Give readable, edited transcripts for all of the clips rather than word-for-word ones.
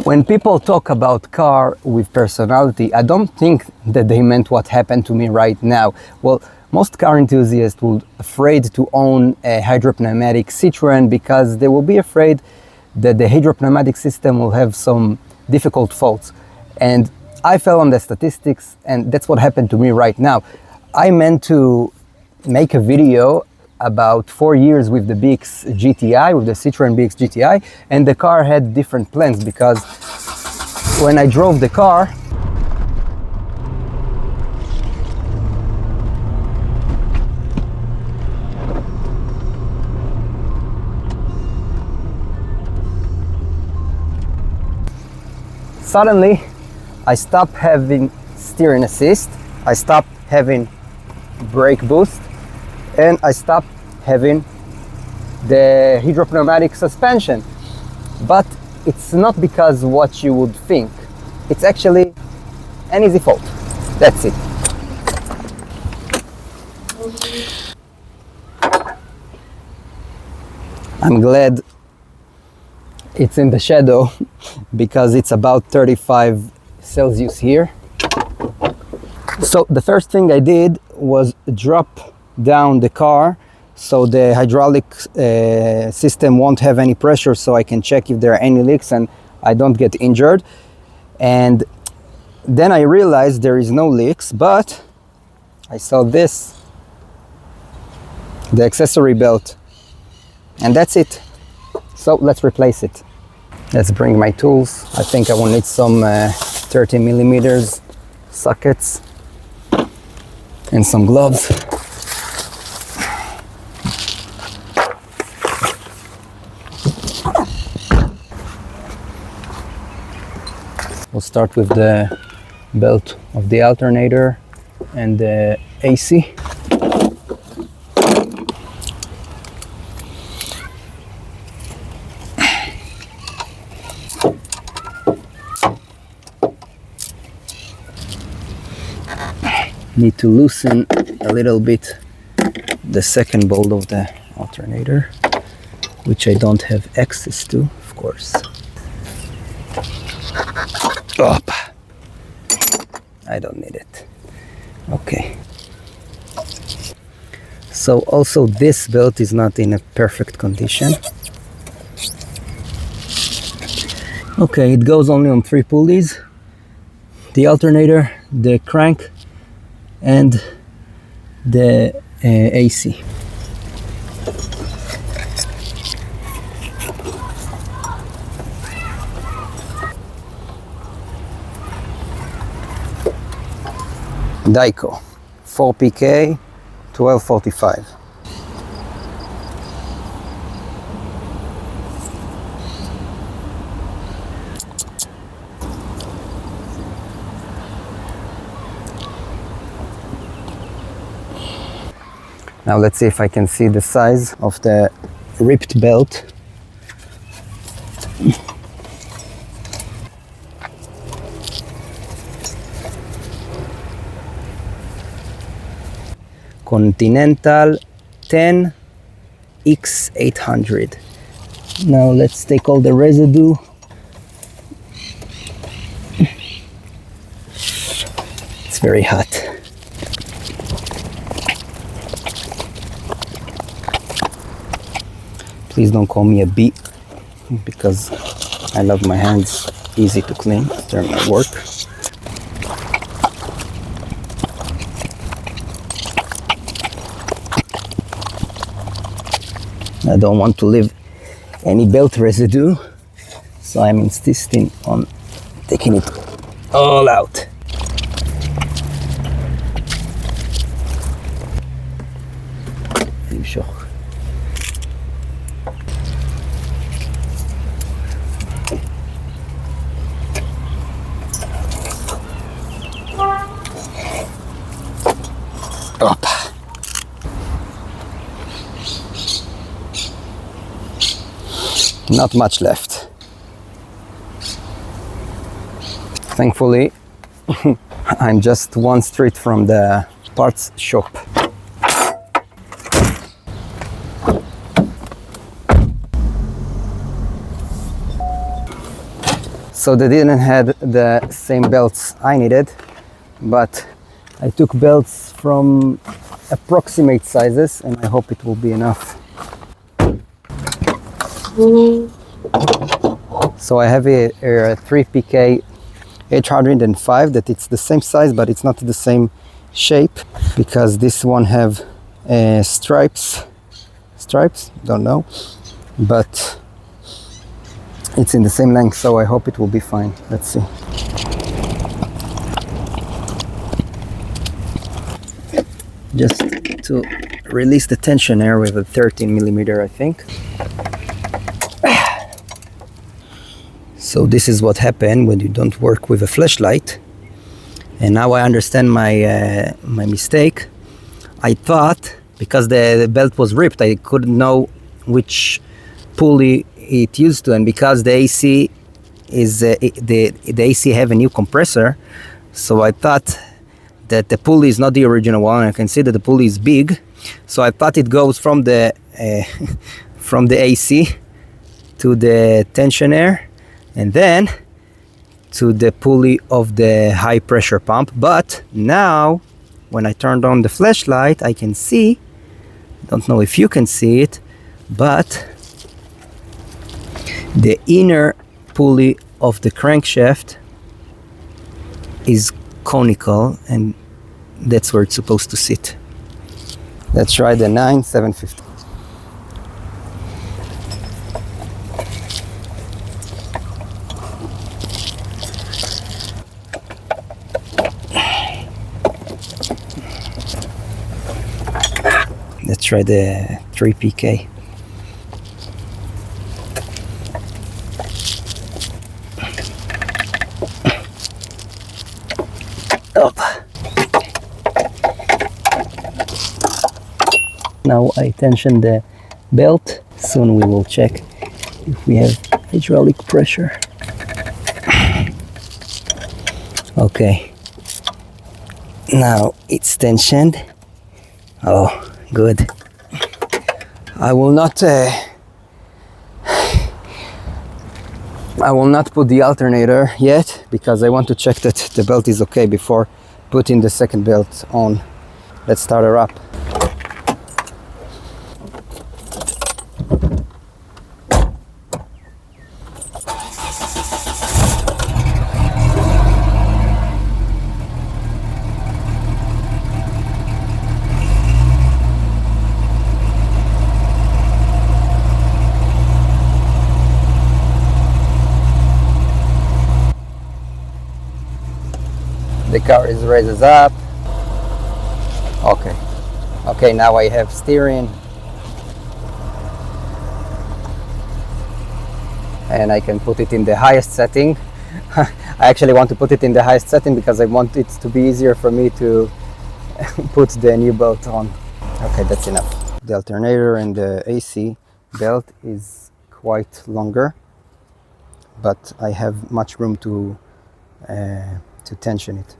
When people talk about car with personality, I don't think that they meant what happened to me right now. Well, most car enthusiasts will be afraid to own a hydro-pneumatic Citroën because they will be afraid that the hydro-pneumatic system will have some difficult faults. And I fell on the statistics, and that's what happened to me right now. I meant to make a video about 4 years with the BX GTI, with the Citroën BX GTI, and the car had different plans because when I drove the car, suddenly I stopped having steering assist, I stopped having brake boost, and I stopped having the hydro-pneumatic suspension. But it's not because what you would think. It's actually an easy fault. That's it. I'm glad it's in the shadow because it's about 35 Celsius here. So the first thing I did was drop down the car so the hydraulic system won't have any pressure, so I can check if there are any leaks and I don't get injured. And then I realized there is no leaks, but I saw this, the accessory belt, and that's it. So let's replace it. Let's bring my tools. I think I will need some 30 millimeters sockets and some gloves. We'll start with the belt of the alternator and the AC. Need to loosen a little bit the second bolt of the alternator, which I don't have access to, of course. Up. I don't need it. Okay. So also this belt is not in a perfect condition. Okay, it goes only on 3 pulleys. The alternator, the crank, and the AC. Dyco 4PK 1245. Now let's see if I can see the size of the ripped belt. Continental 10 X800. Now let's take all the residue. It's very hot. Please don't call me a bee because I love my hands easy to clean after my work. I don't want to leave any belt residue, so I'm insisting on taking it all out. Sure. Up. Not much left. Thankfully, I'm just one street from the parts shop. So they didn't have the same belts I needed, but I took belts from approximate sizes and I hope it will be enough. So I have a 3PK 805 that it's the same size, but it's not the same shape because this one have stripes, don't know, but it's in the same length, so I hope it will be fine. Let's see. Just to release the tensioner with a 13mm, I think. So this is what happened when you don't work with a flashlight. And now I understand my mistake. I thought, because the belt was ripped, I couldn't know which pulley it used to, and because the AC is the AC have a new compressor, so I thought that the pulley is not the original one. I can see that the pulley is big, so I thought it goes from the from the AC to the tensioner and then to the pulley of the high pressure pump. But now when I turned on the flashlight, I can see, I don't know if you can see it, but the inner pulley of the crankshaft is conical, and that's where it's supposed to sit. Let's try the 9750. Let's try the 3PK. Now I tension the belt. Soon we will check if we have hydraulic pressure. Okay. Now it's tensioned. Oh, good. I will not put the alternator yet because I want to check that the belt is okay before putting the second belt on. Let's start her up. The car is raises up. Okay, now I have steering and I can put it in the highest setting. I actually want to put it in the highest setting because I want it to be easier for me to put the new belt on. Okay, that's enough. The alternator and the AC belt is quite longer, but I have much room to tension it.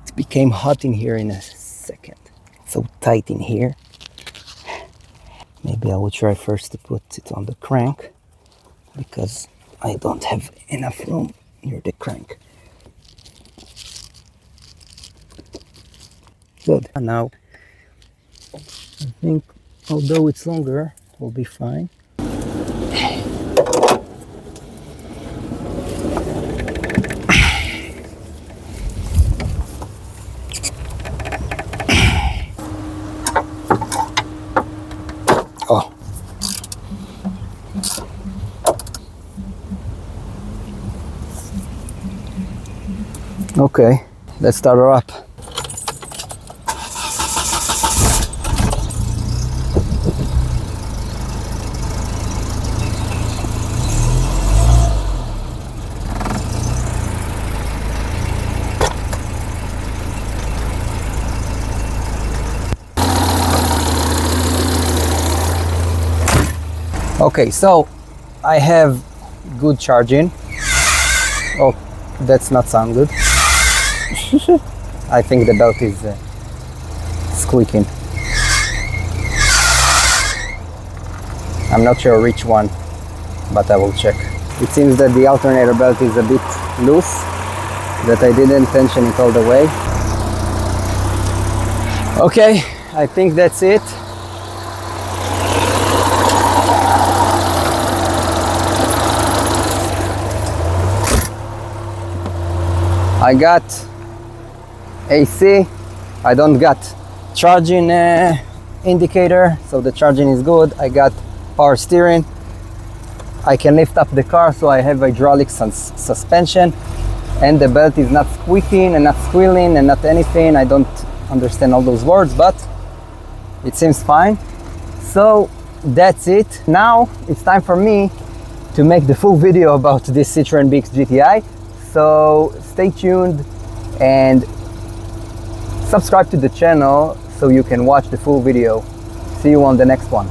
It became hot in here in a second. It's so tight in here. Maybe I will try first to put it on the crank because I don't have enough room near the crank. Good. And now I think although it's longer, it will be fine. Oh. Okay, let's start her up. Okay, so I have good charging. Oh, that's not sound good. I think the belt is squeaking. I'm not sure which one, but I will check. It seems that the alternator belt is a bit loose, that I didn't tension it all the way. Okay, I think that's it. I got AC. I don't got charging indicator, so the charging is good. I got power steering. I can lift up the car, so I have hydraulic suspension, and the belt is not squeaking and not squealing and not anything. I don't understand all those words, but it seems fine. So that's it. Now it's time for me to make the full video about this Citroën BX GTI. So stay tuned and subscribe to the channel so you can watch the full video. See you on the next one.